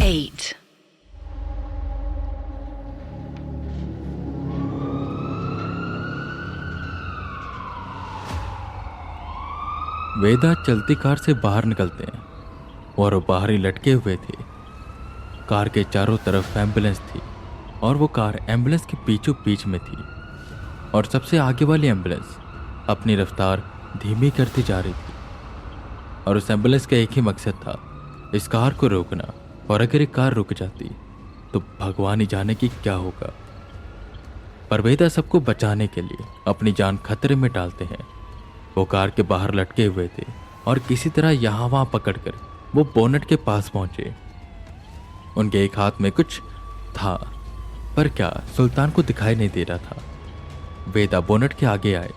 8. वेदा चलती कार से बाहर निकलते हैं और वो बाहर ही लटके हुए थे। कार के चारों तरफ एम्बुलेंस थी और वो कार एम्बुलेंस के बीचों बीच में थी और सबसे आगे वाली एम्बुलेंस अपनी रफ्तार धीमी करती जा रही थी और उस एम्बुलेंस का एक ही मकसद था, इस कार को रोकना। और अगर ये कार रुक जाती तो भगवान ही जाने की क्या होगा। पर वेदा सबको बचाने के लिए अपनी जान खतरे में डालते हैं। वो कार के बाहर लटके हुए थे और किसी तरह यहाँ वहाँ पकड़कर वो बोनट के पास पहुंचे। उनके एक हाथ में कुछ था, पर क्या सुल्तान को दिखाई नहीं दे रहा था। वेदा बोनट के आगे आए,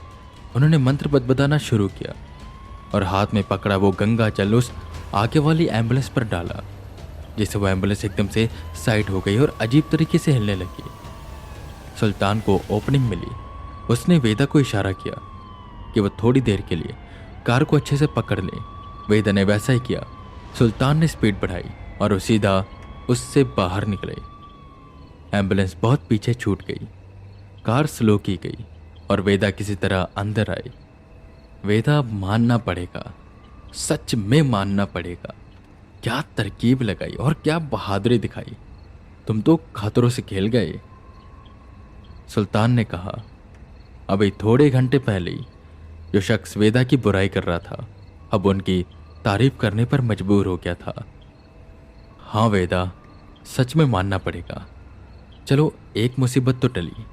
उन्होंने मंत्र बदबदाना शुरू किया और हाथ में पकड़ा वो गंगा जल उस आगे वाली एम्बुलेंस पर डाला, जिससे वो एम्बुलेंस एकदम से साइड हो गई और अजीब तरीके से हिलने लगी। सुल्तान को ओपनिंग मिली। उसने वेदा को इशारा किया कि वो थोड़ी देर के लिए कार को अच्छे से पकड़ ले। वेदा ने वैसा ही किया। सुल्तान ने स्पीड बढ़ाई और वो सीधा उससे बाहर निकले। एम्बुलेंस बहुत पीछे छूट गई, कार स्लो की गई और वेदा किसी तरह अंदर आई। वेदा मानना पड़ेगा, सच में मानना पड़ेगा, क्या तरकीब लगाई और क्या बहादुरी दिखाई। तुम तो खतरों से खेल गए। सुल्तान ने कहा, अभी थोड़े घंटे पहले ही जो शख्स वेदा की बुराई कर रहा था अब उनकी तारीफ करने पर मजबूर हो गया था। हाँ वेदा, सच में मानना पड़ेगा। चलो एक मुसीबत तो टली,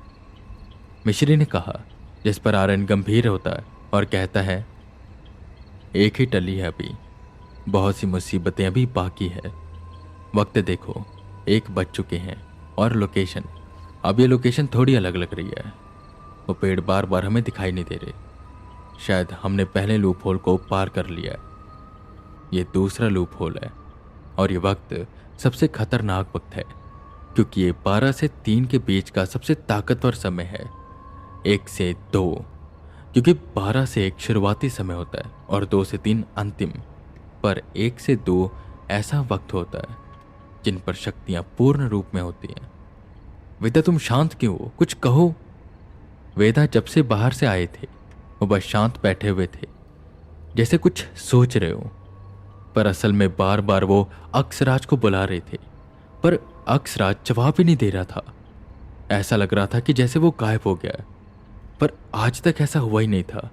मिश्री ने कहा, जिस पर आर्यन गंभीर होता है और कहता है, एक ही टली है, अभी बहुत सी मुसीबतें अभी बाकी है। वक्त देखो, 1 बज चुके हैं और लोकेशन, अब ये लोकेशन थोड़ी अलग लग रही है। वो पेड़ बार बार हमें दिखाई नहीं दे रहे। शायद हमने पहले लूप होल को पार कर लिया है, ये दूसरा लूप होल है और ये वक्त सबसे खतरनाक वक्त है, क्योंकि ये 12 से 3 के बीच का सबसे ताकतवर समय है। 1 से 2, क्योंकि 12 से 1 शुरुआती समय होता है और 2 से 3 अंतिम। पर 1 से 2 ऐसा वक्त होता है जिन पर शक्तियां पूर्ण रूप में होती हैं। वेदा तुम शांत क्यों हो, कुछ कहो। वेदा जब से बाहर से आए थे वो बस शांत बैठे हुए थे, जैसे कुछ सोच रहे हो। पर असल में बार बार वो अक्षराज को बुला रहे थे, पर अक्षराज जवाब ही नहीं दे रहा था। ऐसा लग रहा था कि जैसे वो गायब हो गया है, पर आज तक ऐसा हुआ ही नहीं था,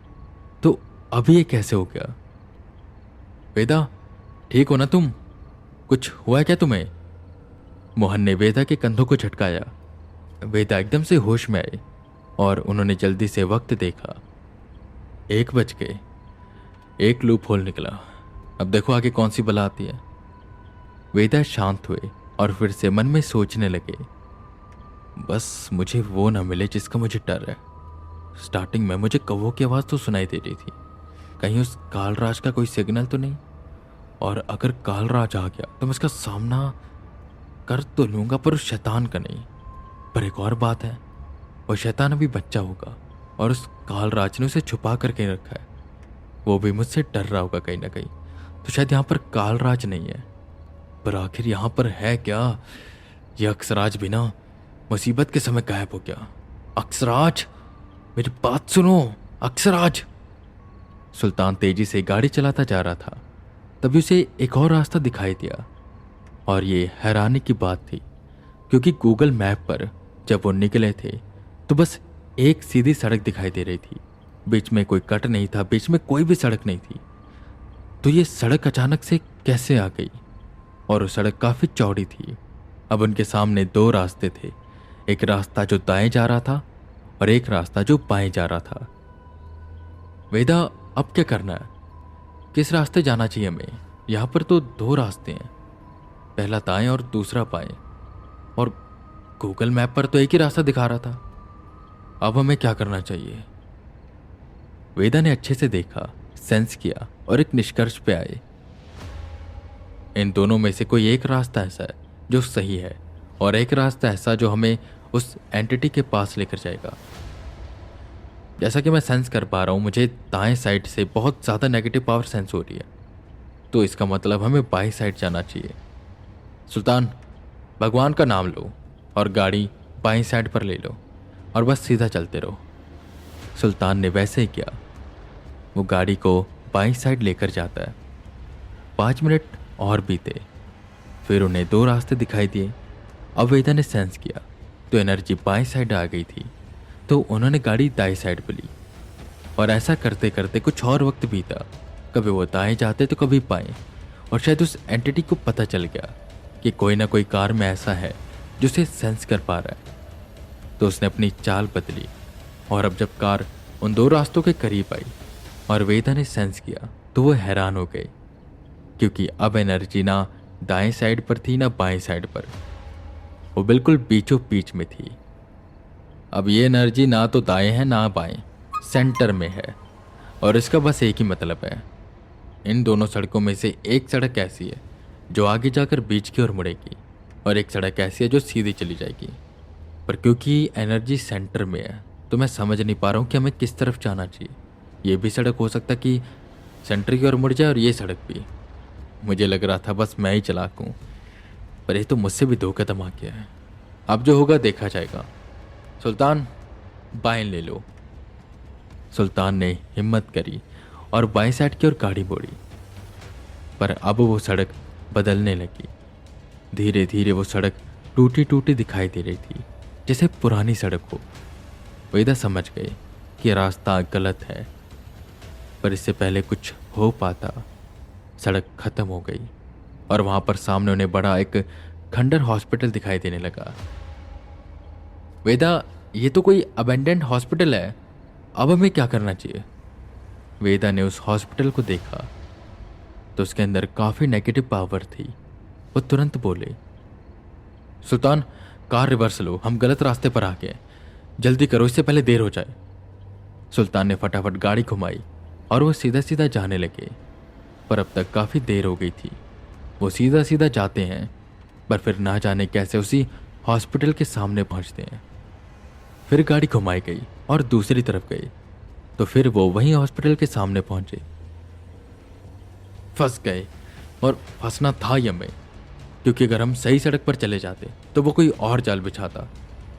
तो अभी ये कैसे हो गया। वेदा ठीक हो ना तुम, कुछ हुआ है क्या तुम्हें। मोहन ने वेदा के कंधों को झटकाया। वेदा एकदम से होश में आए और उन्होंने जल्दी से वक्त देखा। 1 बज गए, 1 लूप होल निकला। अब देखो आगे कौन सी बला आती है। वेदा शांत हुए और फिर से मन में सोचने लगे, बस मुझे वो ना मिले जिसका मुझे डर है। स्टार्टिंग में मुझे कौवों की आवाज़ तो सुनाई दे रही थी, कहीं उस कालराज का कोई सिग्नल तो नहीं। और अगर कालराज आ गया तो मैं उसका सामना कर तो लूंगा, पर उस शैतान का नहीं। पर एक और बात है, वो शैतान अभी बच्चा होगा और उस कालराज ने उसे छुपा करके रखा है। वो भी मुझसे डर रहा होगा कहीं ना कहीं, तो शायद यहाँ पर कालराज नहीं है, पर आखिर यहाँ पर है क्या। ये अक्षराज भी ना मुसीबत के समय गायब हो गया। अक्षराज, मेरी बात सुनो, अक्षराज। सुल्तान तेजी से गाड़ी चलाता जा रहा था, तभी उसे एक और रास्ता दिखाई दिया। और ये हैरानी की बात थी, क्योंकि गूगल मैप पर जब वो निकले थे तो बस एक सीधी सड़क दिखाई दे रही थी, बीच में कोई कट नहीं था, बीच में कोई भी सड़क नहीं थी। तो ये सड़क अचानक से कैसे आ गई। और वो सड़क काफी चौड़ी थी। अब उनके सामने 2 रास्ते थे, एक रास्ता जो दाएं जा रहा था और एक रास्ता जो बाएं जा रहा था। वेदा अब क्या करना है, किस रास्ते जाना चाहिए हमें। यहाँ पर तो 2 रास्ते हैं, पहला दाएं और दूसरा बाएं, और गूगल मैप पर तो एक ही रास्ता दिखा रहा था। अब हमें क्या करना चाहिए। वेदा ने अच्छे से देखा, सेंस किया और एक निष्कर्ष पे आए। इन दोनों में से कोई एक रास्ता ऐसा है जो सही है और एक रास्ता ऐसा जो हमें उस एंटिटी के पास लेकर जाएगा। जैसा कि मैं सेंस कर पा रहा हूँ, मुझे दाएं साइड से बहुत ज़्यादा नेगेटिव पावर सेंस हो रही है, तो इसका मतलब हमें बाएं साइड जाना चाहिए। सुल्तान, भगवान का नाम लो और गाड़ी बाईं साइड पर ले लो और बस सीधा चलते रहो। सुल्तान ने वैसे ही किया। वो गाड़ी को बाईं साइड लेकर जाता है। 5 मिनट और बीते, फिर उन्हें 2 रास्ते दिखाई दिए। अब वेदा ने सेंस किया तो एनर्जी बाईं साइड आ गई थी, तो उन्होंने गाड़ी दाईं साइड पर ली। और ऐसा करते करते कुछ और वक्त बीता। कभी वो दाएं जाते तो कभी बाएं, और शायद उस एंटिटी को पता चल गया कि कोई ना कोई कार में ऐसा है जो उसे सेंस कर पा रहा है। तो उसने अपनी चाल बदली, और अब जब कार उन 2 रास्तों के करीब आई और वेदा ने सेंस किया तो वो हैरान हो गए, क्योंकि अब एनर्जी ना दाएं साइड पर थी ना बाएं साइड पर, वो बिल्कुल बीचों बीच में थी। अब ये एनर्जी ना तो दाएं है ना बाएं, सेंटर में है। और इसका बस एक ही मतलब है, इन दोनों सड़कों में से एक सड़क ऐसी है जो आगे जाकर बीच की ओर मुड़ेगी, और एक सड़क ऐसी है जो सीधी चली जाएगी। पर क्योंकि एनर्जी सेंटर में है तो मैं समझ नहीं पा रहा हूँ कि हमें किस तरफ जाना चाहिए। ये भी सड़क हो सकता कि सेंटर की ओर मुड़ जाए, और ये सड़क भी। मुझे लग रहा था बस मैं ही चालाक हूँ, पर ये तो मुझसे भी 2 कदम आ गया है। अब जो होगा देखा जाएगा। सुल्तान, बाएं ले लो। सुल्तान ने हिम्मत करी और बाएं साइड की ओर गाड़ी मोड़ी, पर अब वो सड़क बदलने लगी। धीरे धीरे वो सड़क टूटी टूटी दिखाई दे रही थी, जैसे पुरानी सड़क हो। वेदा समझ गए कि रास्ता गलत है, पर इससे पहले कुछ हो पाता, सड़क खत्म हो गई और वहां पर सामने उन्हें बड़ा एक खंडर हॉस्पिटल दिखाई देने लगा। वेदा, ये तो कोई अबेंडेंट हॉस्पिटल है, अब हमें क्या करना चाहिए? वेदा ने उस हॉस्पिटल को देखा तो उसके अंदर काफी नेगेटिव पावर थी। वो तुरंत बोले, सुल्तान, कार रिवर्स लो, हम गलत रास्ते पर आ गए, जल्दी करो, इससे पहले देर हो जाए। सुल्तान ने फटाफट गाड़ी घुमाई और वो सीधा सीधा जाने लगे, पर अब तक काफी देर हो गई थी। वो सीधा सीधा जाते हैं, पर फिर ना जाने कैसे उसी हॉस्पिटल के सामने पहुंचते हैं। फिर गाड़ी घुमाई गई और दूसरी तरफ गई, तो फिर वो वहीं हॉस्पिटल के सामने पहुंचे। फंस गए, और फंसना था ही हमें, क्योंकि अगर हम सही सड़क पर चले जाते तो वो कोई और जाल बिछाता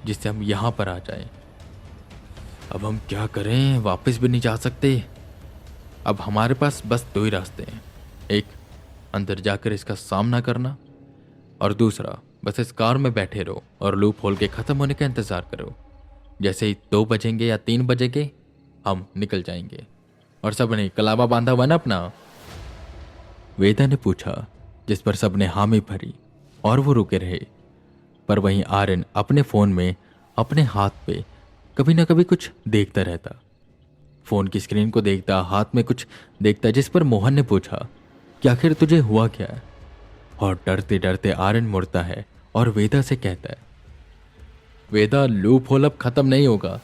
जिससे हम यहां पर आ जाएं। अब हम क्या करें, वापस भी नहीं जा सकते। अब हमारे पास बस 2 ही रास्ते हैं, एक अंदर जाकर इसका सामना करना, और दूसरा बस इस कार में बैठे रहो और लूप होल के खत्म होने का इंतजार करो। जैसे ही 2 बजेंगे या 3 बजेंगे हम निकल जाएंगे। और सबने कलावा बांधा हुआ ना अपना? वेदा ने पूछा, जिस पर सबने हामी भरी और वो रुके रहे। पर वहीं आर्यन अपने फोन में अपने हाथ पे कभी ना कभी कुछ देखता रहता। फोन की स्क्रीन को देखता, हाथ में कुछ देखता, जिस पर मोहन ने पूछा कि आखिर तुझे हुआ क्या है? और डरते डरते आर्यन मुड़ता है और वेदा से कहता है, वेदा, लूप होल अब खत्म नहीं होगा।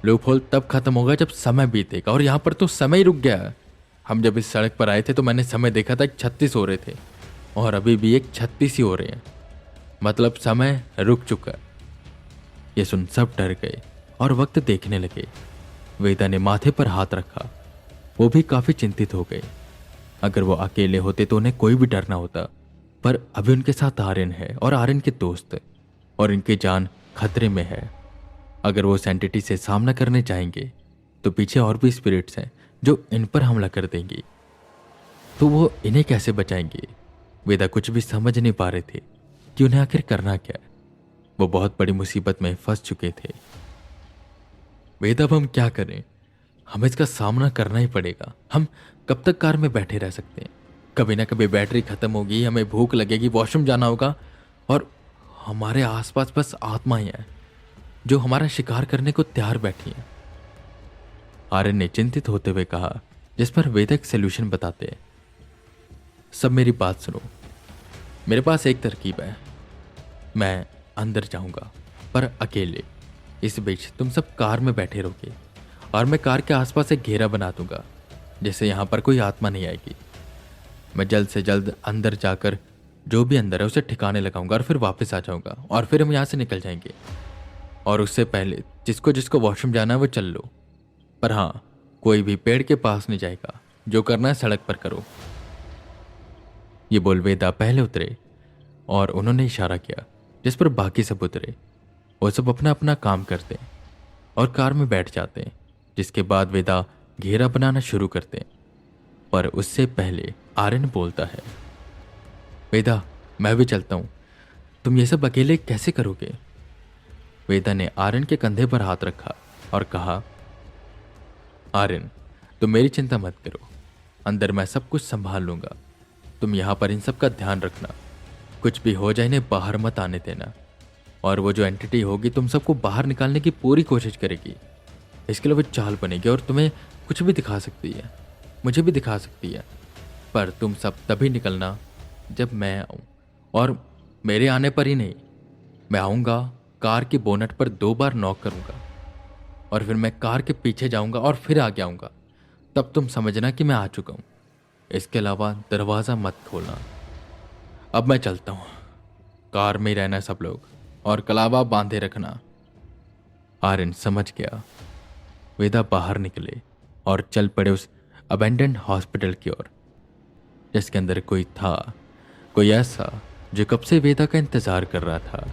लूप होल तब खत्म होगा जब समय बीतेगा, और यहां पर तो समय ही रुक गया है। हम जब इस सड़क पर आए थे तो मैंने समय देखा था 36 हो रहे थे, और अभी भी एक 36 ही हो रहे हैं, मतलब समय रुक चुका। ये सुन सब डर गए और वक्त देखने लगे। वेदा ने माथे पर हाथ रखा, वो भी काफी चिंतित हो गए। अगर वो अकेले होते तो उन्हें कोई भी डर ना होता, पर अभी उनके साथ आर्यन है और आर्यन के दोस्त, और इनकी जान खतरे में है। अगर वो उस एंटिटी से सामना करने जाएंगे तो पीछे और भी स्पिरिट्स हैं जो इन पर हमला कर देंगी, तो वो इन्हें कैसे बचाएंगे? वेदा कुछ भी समझ नहीं पा रहे थे कि उन्हें आखिर करना क्या है। वो बहुत बड़ी मुसीबत में फंस चुके थे। वेदा, अब हम क्या करें? हमें इसका सामना करना ही पड़ेगा। हम कब तक कार में बैठे रह सकते हैं? कभी ना कभी बैटरी खत्म होगी, हमें भूख लगेगी, वॉशरूम जाना होगा, और हमारे आसपास बस आत्माएं हैं जो हमारा शिकार करने को तैयार बैठी हैं। आर्यन ने चिंतित होते हुए कहा, जिस पर वेदा एक सोल्यूशन बताते हैं। सब मेरी बात सुनो, मेरे पास एक तरकीब है। मैं अंदर जाऊंगा, पर अकेले। इस बीच तुम सब कार में बैठे रहोगे, और मैं कार के आसपास एक घेरा बना दूंगा, जिससे यहां पर कोई आत्मा नहीं आएगी। मैं जल्द से जल्द अंदर जाकर जो भी अंदर है उसे ठिकाने लगाऊंगा, और फिर वापस आ जाऊंगा, और फिर हम यहां से निकल जाएंगे। और उससे पहले जिसको जिसको वॉशरूम जाना है वो चल लो, पर हाँ, कोई भी पेड़ के पास नहीं जाएगा। जो करना है सड़क पर करो। ये बोल वेदा पहले उतरे और उन्होंने इशारा किया, जिस पर बाकी सब उतरे। वो सब अपना अपना काम करते हैं और कार में बैठ जाते हैं, जिसके बाद वेदा घेरा बनाना शुरू करते हैं। पर उससे पहले आर्यन बोलता है, वेदा मैं भी चलता हूं, तुम ये सब अकेले कैसे करोगे? वेदा ने आर्यन के कंधे पर हाथ रखा और कहा, आर्यन तुम मेरी चिंता मत करो, अंदर मैं सब कुछ संभाल लूंगा। तुम यहां पर इन सब का ध्यान रखना, कुछ भी हो जाए इन्हें बाहर मत आने देना। और वो जो एंटिटी होगी तुम सबको बाहर निकालने की पूरी कोशिश करेगी। इसके लिए वो चाल बनेगी और तुम्हें कुछ भी दिखा सकती है, मुझे भी दिखा सकती है। पर तुम सब तभी निकलना जब मैं आऊं, और मेरे आने पर ही नहीं। मैं आऊंगा, कार की बोनट पर 2 बार नॉक करूंगा और फिर मैं कार के पीछे जाऊंगा और फिर आगे आऊंगा। तब तुम समझना कि मैं आ चुका हूं। इसके अलावा दरवाज़ा मत खोलना। अब मैं चलता हूं, कार में ही रहना सब लोग, और कलावा बांधे रखना। आर्यन समझ गया। वेदा बाहर निकले और चल पड़े उस अबेंडेंड हॉस्पिटल की ओर, जिसके अंदर कोई था, कोई ऐसा जो कब से वेदा का इंतजार कर रहा था।